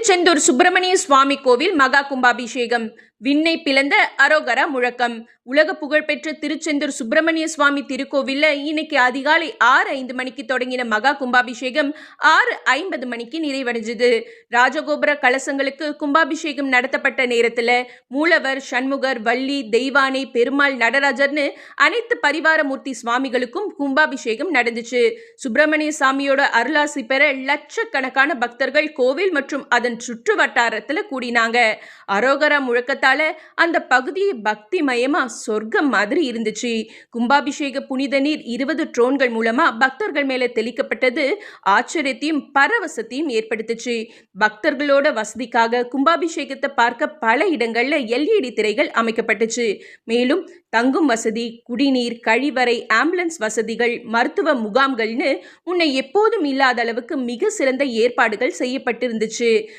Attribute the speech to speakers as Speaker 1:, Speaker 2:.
Speaker 1: திருச்செந்தூர் சுப்பிரமணிய சுவாமி கோவில் மகா கும்பாபிஷேகம். விண்ணை பிளந்த அரோகரா முழக்கம். உலக புகழ்பெற்ற திருச்செந்தூர் சுப்பிரமணிய சுவாமி திருக்கோவில்ல இன்னைக்கு அதிகாலை 6:05 மணிக்கு தொடங்கின மகா கும்பாபிஷேகம் 6:50 மணிக்கு நிறைவடைஞ்சது. ராஜகோபுர கலசங்களுக்கு கும்பாபிஷேகம் நடத்தப்பட்ட நேரத்துல மூலவர், சண்முகர், வள்ளி, தெய்வானை, பெருமாள், நடராஜர்னு அனைத்து பரிவார மூர்த்தி சுவாமிகளுக்கும் கும்பாபிஷேகம் நடந்துச்சு. சுப்பிரமணிய சாமியோட அருளாசி பெற லட்சக்கணக்கான பக்தர்கள் கோவில் மற்றும் அதன் சுற்று வட்டாரத்துல கூடினாங்க. அரோகரா முழக்கத்தால அந்த பகுதியை பக்தி மயமா சொர்க்கம் மாதிரி இருந்துச்சு. கும்பாபிஷேக புனித நீர் 20 ட்ரோன்கள் மூலமா பக்தர்கள் மேல தெளிக்கப்பட்டது ஆச்சரியத்தையும் பரவசத்தையும் ஏற்படுத்துச்சு. பக்தர்களோட வசதிக்காக கும்பாபிஷேகத்தை பார்க்க பல இடங்கள்ல LED திரைகள் அமைக்கப்பட்டுச்சு. மேலும் தங்கும் வசதி, குடிநீர், கழிவறை, ஆம்புலன்ஸ் வசதிகள், மருத்துவ முகாம்கள்னு முன்ன எப்போதும் இல்லாத அளவுக்கு மிக சிறந்த ஏற்பாடுகள் செய்யப்பட்டிருந்துச்சு.